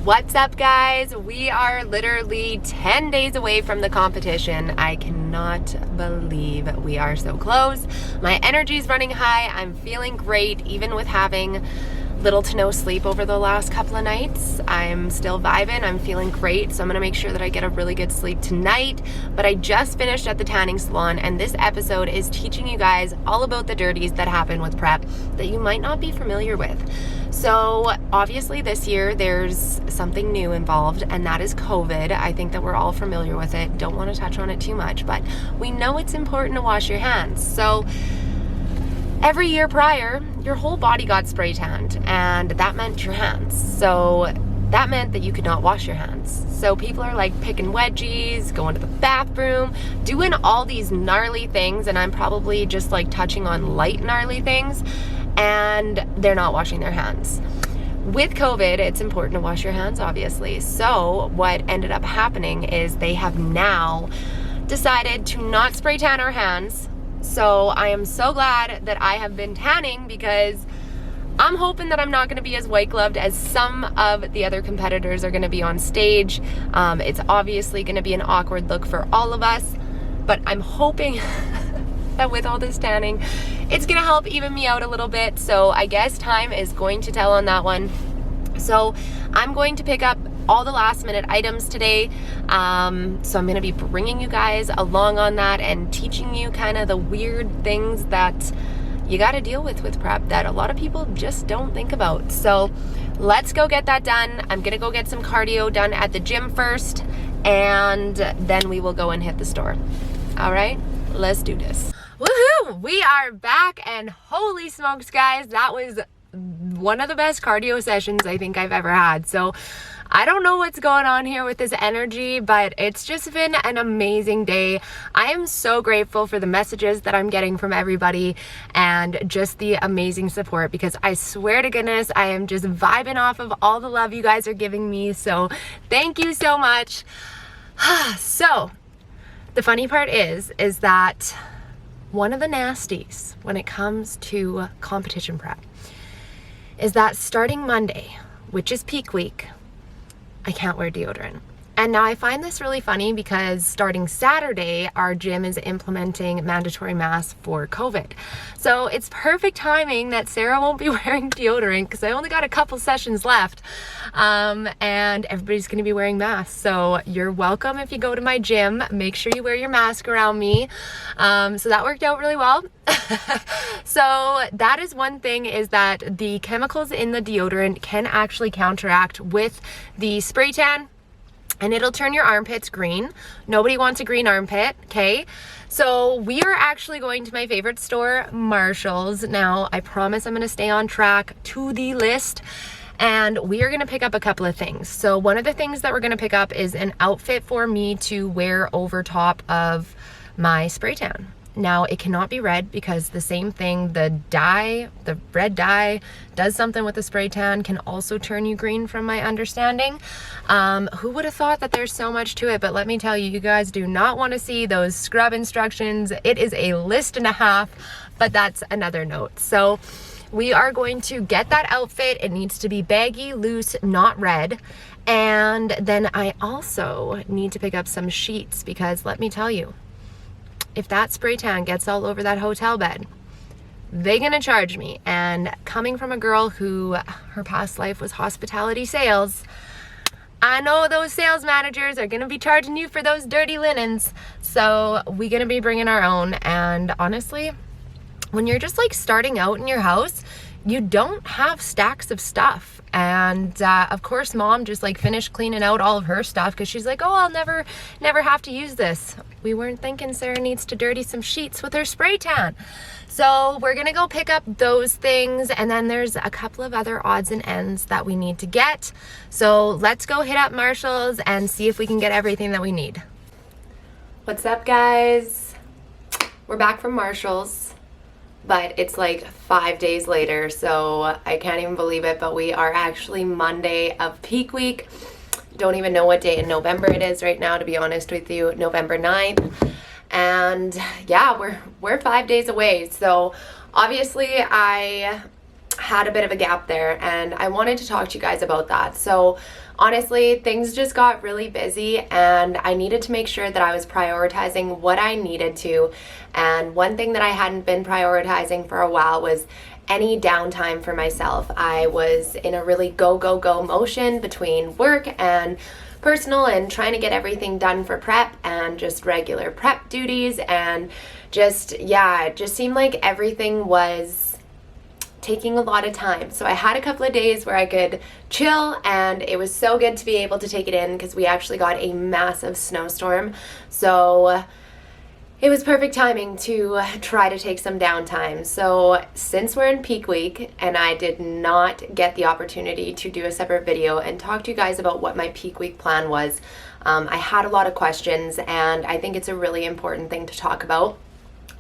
What's up, guys? We are literally 10 days away from the competition. I cannot believe we are so close. My energy is running high. I'm feeling great, even with having little to no sleep over the last couple of nights. I'm still vibing. I'm feeling great, so I'm gonna make sure that I get a really good sleep tonight. But I just finished at the tanning salon, and this episode is teaching you guys all about the dirties that happen with prep that you might not be familiar with. So obviously this year there's something new involved, and that is COVID. I think that we're all familiar with it. Don't want to touch on it too much, but we know it's important to wash your hands. So every year prior, your whole body got spray tanned, and that meant your hands. So that meant that you could not wash your hands. So people are like picking wedgies, going to the bathroom, doing all these gnarly things, and I'm probably just like touching on light gnarly things, and they're not washing their hands. With COVID, it's important to wash your hands, obviously. So what ended up happening is they have now decided to not spray tan our hands. So I am so glad that I have been tanning, because I'm hoping that I'm not going to be as white gloved as some of the other competitors are going to be on stage. It's obviously going to be an awkward look for all of us, but I'm hoping that with all this tanning, it's going to help even me out a little bit. So I guess time is going to tell on that one. So I'm going to pick up all the last minute items today. So I'm going to be bringing you guys along on that and teaching you kind of the weird things that you got to deal with prep that a lot of people just don't think about. So let's go get that done. I'm going to go get some cardio done at the gym first, and then we will go and hit the store. All right, let's do this. Woohoo! We are back, and holy smokes, guys, that was one of the best cardio sessions I think I've ever had. So I don't know what's going on here with this energy, but it's just been an amazing day. I am so grateful for the messages that I'm getting from everybody and just the amazing support, because I swear to goodness, I am just vibing off of all the love you guys are giving me. So thank you so much. So the funny part is that one of the nasties when it comes to competition prep is that starting Monday, which is peak week, I can't wear deodorant. And now I find this really funny because starting Saturday, our gym is implementing mandatory masks for COVID. So it's perfect timing that Sarah won't be wearing deodorant, because I only got a couple sessions left, and everybody's gonna be wearing masks. So you're welcome if you go to my gym. Make sure you wear your mask around me. So that worked out really well. So that is one thing, is that the chemicals in the deodorant can actually counteract with the spray tan, and it'll turn your armpits green. Nobody wants a green armpit, okay? So we are actually going to my favorite store, Marshall's. Now, I promise I'm gonna stay on track to the list, and we are gonna pick up a couple of things. So one of the things that we're gonna pick up is an outfit for me to wear over top of my spray tan. Now, it cannot be red, because the same thing, the red dye does something with the spray tan, can also turn you green from my understanding. Who would have thought that there's so much to it? But let me tell you, you guys do not want to see those scrub instructions. It is a list and a half, but that's another note. So we are going to get that outfit. It needs to be baggy, loose, not red. And then I also need to pick up some sheets, because let me tell you, if that spray tan gets all over that hotel bed, they're gonna charge me. And coming from a girl who her past life was hospitality sales, I know those sales managers are gonna be charging you for those dirty linens. So we're gonna be bringing our own. And honestly, when you're just like starting out in your house, you don't have stacks of stuff. And of course, mom just like finished cleaning out all of her stuff, because she's like, oh, I'll never have to use this. We weren't thinking Sarah needs to dirty some sheets with her spray tan. So we're gonna go pick up those things, and then there's a couple of other odds and ends that we need to get. So let's go hit up Marshall's and see if we can get everything that we need. What's up, guys? We're back from Marshall's, but it's like 5 days later, so I can't even believe it, but we are actually Monday of peak week. Don't even know what day in November it is right now, to be honest with you, November 9th. And yeah, we're 5 days away. So obviously I had a bit of a gap there, and I wanted to talk to you guys about that. So honestly, things just got really busy, and I needed to make sure that I was prioritizing what I needed to. And one thing that I hadn't been prioritizing for a while was any downtime for myself. I was in a really go, go, go motion between work and personal and trying to get everything done for prep and just regular prep duties, and just, yeah, it just seemed like everything was taking a lot of time. So I had a couple of days where I could chill, and it was so good to be able to take it in because we actually got a massive snowstorm. So it was perfect timing to try to take some downtime. So since we're in peak week and I did not get the opportunity to do a separate video and talk to you guys about what my peak week plan was, I had a lot of questions, and I think it's a really important thing to talk about.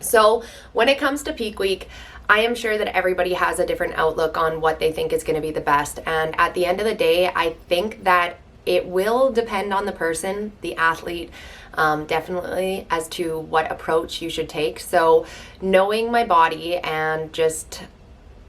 So when it comes to peak week, I am sure that everybody has a different outlook on what they think is going to be the best. And at the end of the day, I think that it will depend on the person, the athlete, definitely, as to what approach you should take. So knowing my body and just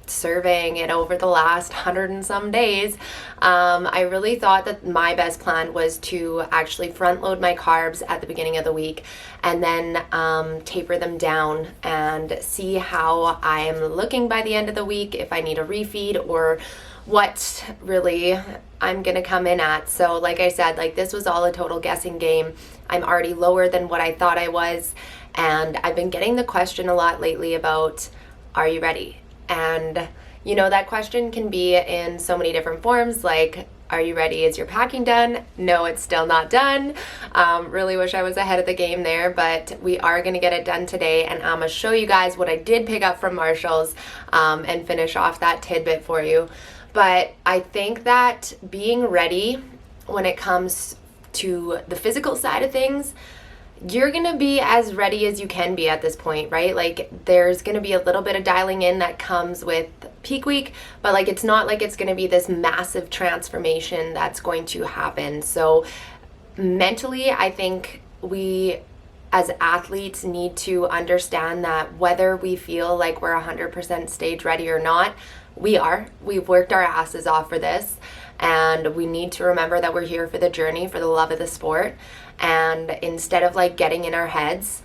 surveying it over the last 100 and some days, I really thought that my best plan was to actually front load my carbs at the beginning of the week and then taper them down and see how I'm looking by the end of the week, if I need a refeed or what really I'm gonna come in at. So like I said, like, this was all a total guessing game. I'm already lower than what I thought I was, and I've been getting the question a lot lately about, are you ready? And you know, that question can be in so many different forms, like, are you ready? Is your packing done? No, it's still not done. Really wish I was ahead of the game there, but we are gonna get it done today, and I'm gonna show you guys what I did pick up from Marshall's and finish off that tidbit for you. But I think that being ready when it comes to the physical side of things, you're gonna be as ready as you can be at this point, right? Like, there's gonna be a little bit of dialing in that comes with peak week, but like, it's not like it's gonna be this massive transformation that's going to happen. So mentally, I think we as athletes need to understand that whether we feel like we're 100% stage ready or not, we've worked our asses off for this, and we need to remember that we're here for the journey, for the love of the sport. And instead of like getting in our heads,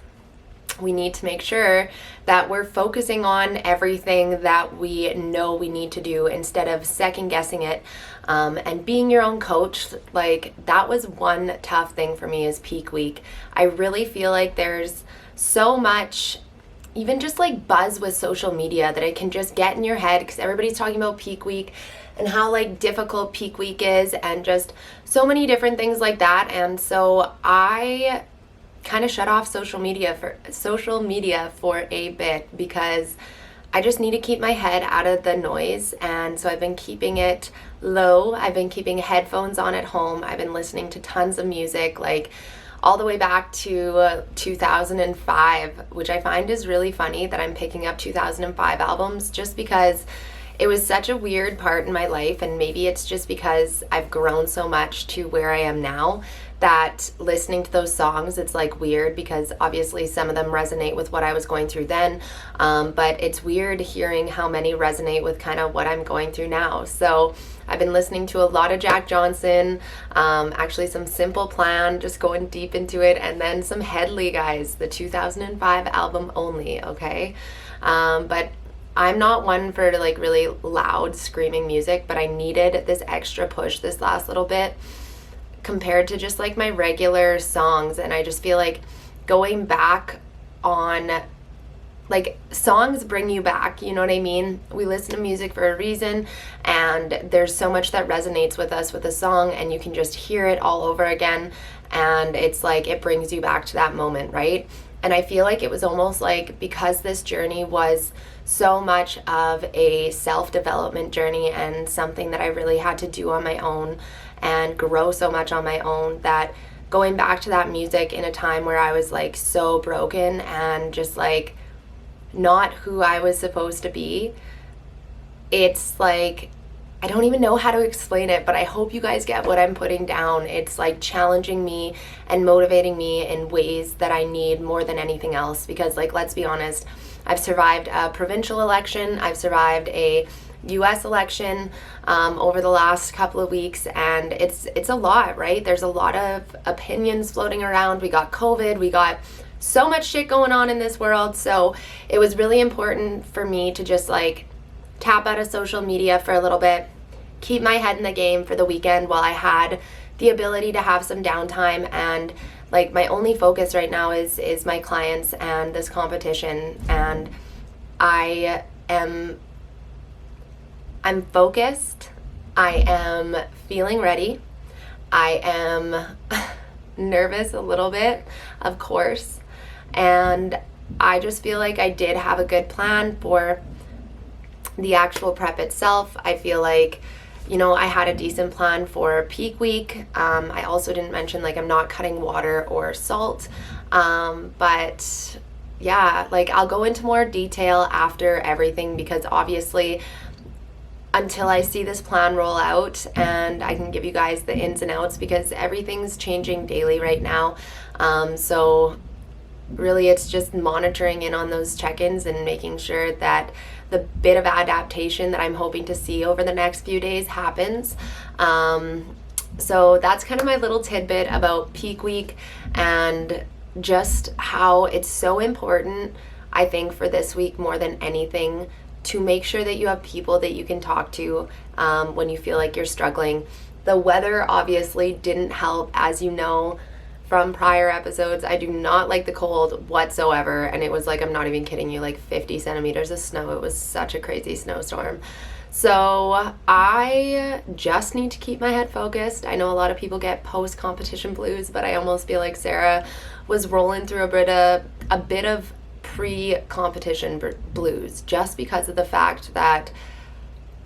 we need to make sure that we're focusing on everything that we know we need to do instead of second guessing it, and being your own coach. Like, that was one tough thing for me is peak week. I really feel like there's so much even just like buzz with social media that it can just get in your head, because everybody's talking about peak week and how like difficult peak week is and just so many different things like that. And so I kind of shut off social media for a bit, because I just need to keep my head out of the noise. And so I've been keeping it low. I've been keeping headphones on at home. I've been listening to tons of music, like all the way back to 2005, which I find is really funny that I'm picking up 2005 albums, just because it was such a weird part in my life. And maybe it's just because I've grown so much to where I am now that listening to those songs, it's like weird, because obviously some of them resonate with what I was going through then, but it's weird hearing how many resonate with kind of what I'm going through now. So I've been listening to a lot of Jack Johnson, actually some Simple Plan, just going deep into it, and then some Headley, guys, the 2005 album only, okay? But I'm not one for like really loud screaming music, but I needed this extra push this last little bit compared to just like my regular songs. And I just feel like going back on, like, songs bring you back, you know what I mean? We listen to music for a reason, and there's so much that resonates with us with a song, and you can just hear it all over again, and it's like it brings you back to that moment, right? And I feel like it was almost like, because this journey was so much of a self-development journey and something that I really had to do on my own and grow so much on my own, that going back to that music in a time where I was like so broken and just like not who I was supposed to be, it's like, I don't even know how to explain it, but I hope you guys get what I'm putting down. It's like challenging me and motivating me in ways that I need more than anything else, because like, let's be honest, I've survived a provincial election, I've survived a US election over the last couple of weeks, and it's a lot, right? There's a lot of opinions floating around. We got COVID, we got so much shit going on in this world. So it was really important for me to just like tap out of social media for a little bit, keep my head in the game for the weekend while I had the ability to have some downtime. And like my only focus right now is my clients and this competition, and I'm focused. I am feeling ready. I am nervous a little bit, of course. And I just feel like I did have a good plan for the actual prep itself. I feel like, you know, I had a decent plan for peak week. I also didn't mention, like, I'm not cutting water or salt. But yeah, like, I'll go into more detail after everything, because obviously until I see this plan roll out and I can give you guys the ins and outs, because everything's changing daily right now. So really it's just monitoring in on those check-ins and making sure that the bit of adaptation that I'm hoping to see over the next few days happens. So that's kind of my little tidbit about peak week, and just how it's so important, I think, for this week more than anything, to make sure that you have people that you can talk to when you feel like you're struggling. The weather obviously didn't help, as you know from prior episodes. I do not like the cold whatsoever, and it was like, I'm not even kidding you, like 50 centimeters of snow. It was such a crazy snowstorm. So I just need to keep my head focused. I know a lot of people get post-competition blues, but I almost feel like Sarah was rolling through a bit of pre-competition blues, just because of the fact that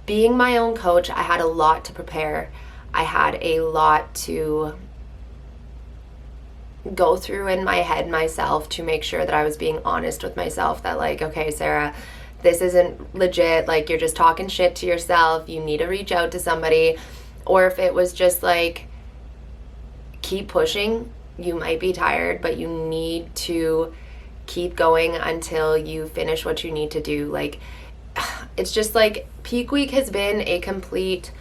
being my own coach, I had a lot to prepare. I had a lot to go through in my head myself to make sure that I was being honest with myself, that like, okay, Sarah, this isn't legit, like you're just talking shit to yourself, you need to reach out to somebody. Or if it was just like, keep pushing, you might be tired, but you need to keep going until you finish what you need to do. Like, it's just like, peak week has been a complete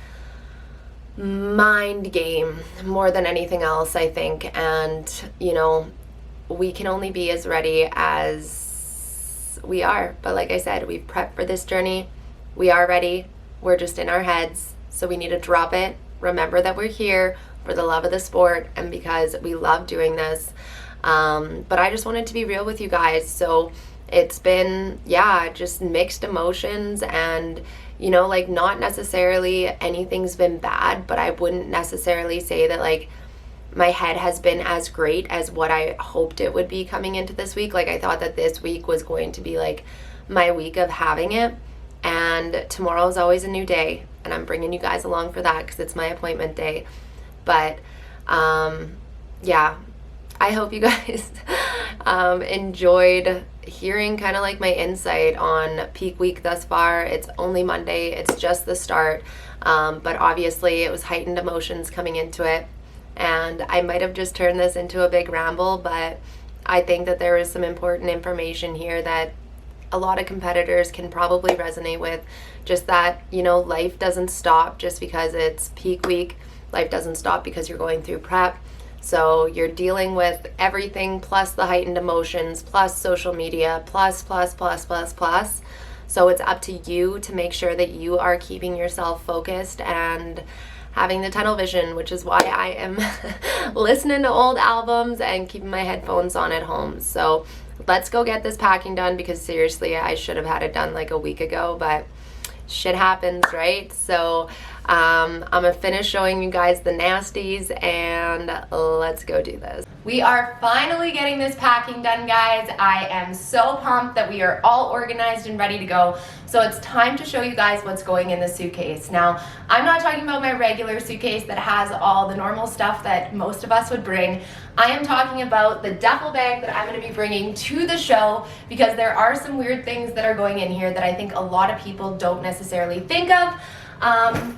mind game more than anything else, I think. And you know, we can only be as ready as we are. But like I said, we've prepped for this journey. We are ready. We're just in our heads, so we need to drop it, remember that we're here for the love of the sport and because we love doing this. But I just wanted to be real with you guys. So it's been, yeah, just mixed emotions, and you know, like, not necessarily anything's been bad, but I wouldn't necessarily say that like my head has been as great as what I hoped it would be coming into this week. Like, I thought that this week was going to be like my week of having it, and tomorrow is always a new day, and I'm bringing you guys along for that because it's my appointment day. But yeah, I hope you guys enjoyed hearing kind of like my insight on peak week thus far. It's only Monday, it's just the start, but obviously it was heightened emotions coming into it, and I might have just turned this into a big ramble, but I think that there is some important information here that a lot of competitors can probably resonate with. Just that, you know, life doesn't stop just because it's peak week. Life doesn't stop because you're going through prep. So you're dealing with everything, plus the heightened emotions, plus social media, plus. So it's up to you to make sure that you are keeping yourself focused and having the tunnel vision, which is why I am listening to old albums and keeping my headphones on at home. So let's go get this packing done, because seriously, I should have had it done like a week ago, but shit happens, right? So I'm gonna finish showing you guys the Nasties, and let's go do this. We are finally getting this packing done, guys. I am so pumped that we are all organized and ready to go. So it's time to show you guys what's going in the suitcase. Now, I'm not talking about my regular suitcase that has all the normal stuff that most of us would bring. I am talking about the duffel bag that I'm going to be bringing to the show, because there are some weird things that are going in here that I think a lot of people don't necessarily think of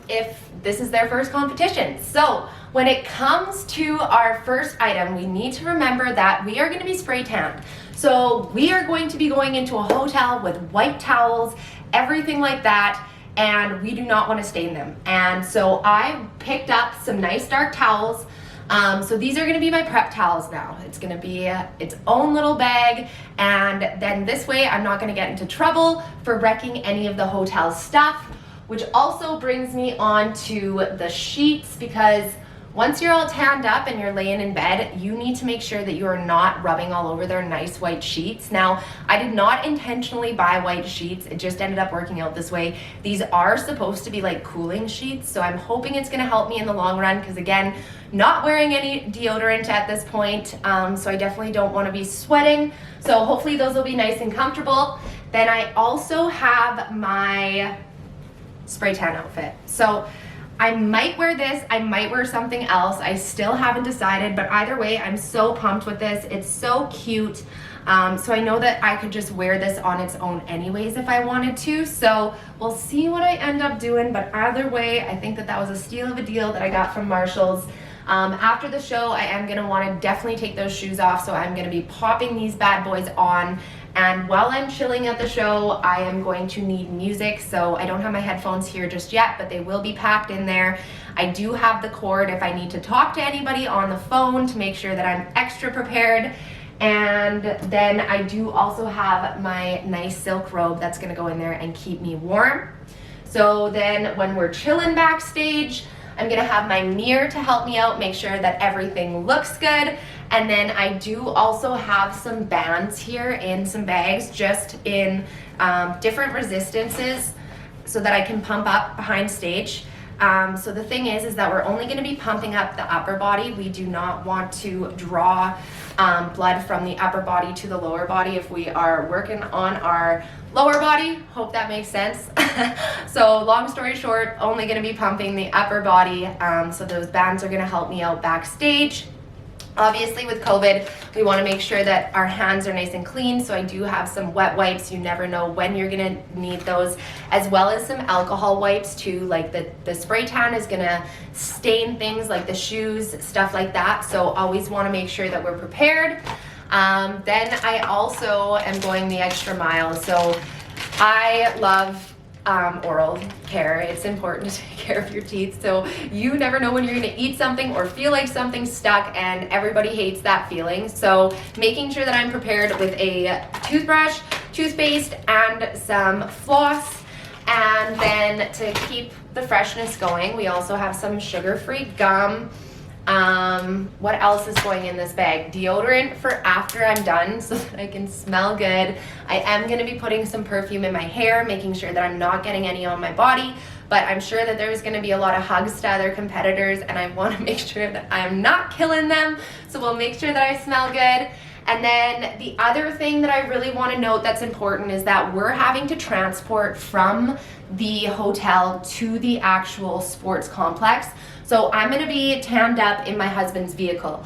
if this is their first competition. So when it comes to our first item, we need to remember that we are going to be spray tanned. So we are going to be going into a hotel with white towels, everything like that. and we do not want to stain them. And so I picked up some nice dark towels. So these are going to be my prep towels now. It's going to be its own little bag, and then this way I'm not going to get into trouble for wrecking any of the hotel stuff, which also brings me on to the sheets, because once you're all tanned up and you're laying in bed, you need to make sure that you are not rubbing all over their nice white sheets. Now, I did not intentionally buy white sheets. It just ended up working out this way. These are supposed to be like cooling sheets, so I'm hoping it's gonna help me in the long run, because again, not wearing any deodorant at this point, so I definitely don't wanna be sweating. So hopefully those will be nice and comfortable. Then I also have my spray tan outfit. So I might wear this, I might wear something else. I still haven't decided, but either way, I'm so pumped with this. It's so cute. So I know that I could just wear this on its own anyways if I wanted to. So we'll see what I end up doing, but either way, I think that that was a steal of a deal that I got from Marshall's. After the show, I am gonna wanna definitely take those shoes off, so I'm gonna be popping these bad boys on. And while I'm chilling at the show, I am going to need music, so I don't have my headphones here just yet, but they will be packed in there. I do have the cord if I need to talk to anybody on the phone to make sure that I'm extra prepared. And then I do also have my nice silk robe that's gonna go in there and keep me warm. So then when we're chilling backstage, I'm gonna have my mirror to help me out, make sure that everything looks good. And then I do also have some bands here in some bags, just in different resistances, so that I can pump up behind stage. So the thing is that we're only gonna be pumping up the upper body. We do not want to draw blood from the upper body to the lower body if we are working on our lower body. Hope that makes sense. So long story short, only gonna be pumping the upper body. So those bands are gonna help me out backstage. Obviously with COVID, we want to make sure that our hands are nice and clean, so I do have some wet wipes. You never know when you're going to need those, as well as some alcohol wipes too. Like the spray tan is going to stain things like the shoes, stuff like that, so always want to make sure that we're prepared. Then I also am going the extra mile, so I love oral care. It's important to take care of your teeth, so you never know when you're going to eat something or feel like something's stuck, and everybody hates that feeling. So making sure that I'm prepared with a toothbrush, toothpaste, and some floss. And then to keep the freshness going, we also have some sugar-free gum. What else is going in this bag? Deodorant for after I'm done, so that I can smell good. I am going to be putting some perfume in my hair, making sure that I'm not getting any on my body, but I'm sure that there's going to be a lot of hugs to other competitors, and I want to make sure that I'm not killing them, so we'll make sure that I smell good. And then the other thing that I really want to note that's important is that we're having to transport from the hotel to the actual sports complex. So I'm going to be tanned up in my husband's vehicle.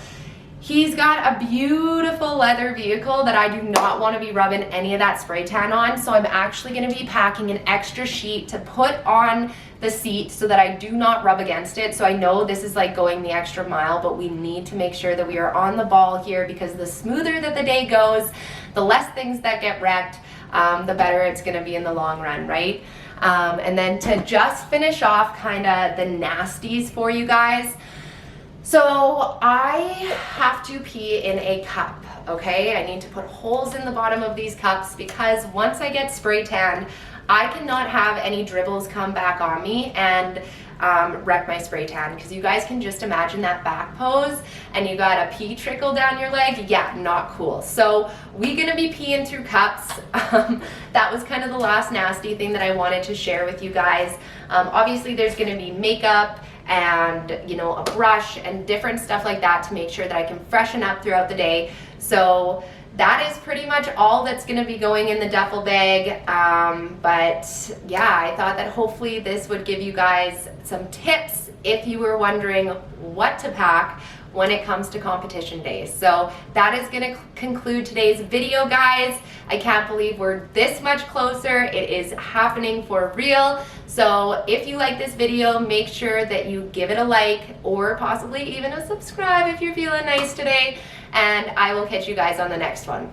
He's got a beautiful leather vehicle that I do not want to be rubbing any of that spray tan on, so I'm actually going to be packing an extra sheet to put on the seat so that I do not rub against it. So I know this is like going the extra mile, but we need to make sure that we are on the ball here, because the smoother that the day goes, the less things that get wrecked, the better it's going to be in the long run, right? And then to just finish off kind of the nasties for you guys. So I have to pee in a cup, okay? I need to put holes in the bottom of these cups, because once I get spray tanned, I cannot have any dribbles come back on me and wreck my spray tan, because you guys can just imagine that back pose and you got a pee trickle down your leg. Yeah, not cool. So we're gonna be peeing through cups. That was kind of the last nasty thing that I wanted to share with you guys. Obviously there's gonna be makeup and, you know, a brush and different stuff like that to make sure that I can freshen up throughout the day. So that is pretty much all that's going to be going in the duffel bag. But yeah, I thought that hopefully this would give you guys some tips if you were wondering what to pack when it comes to competition days. So that is going to conclude today's video, guys. I can't believe we're this much closer. It is happening for real. So if you like this video, make sure that you give it a like, or possibly even a subscribe if you're feeling nice today. And I will catch you guys on the next one.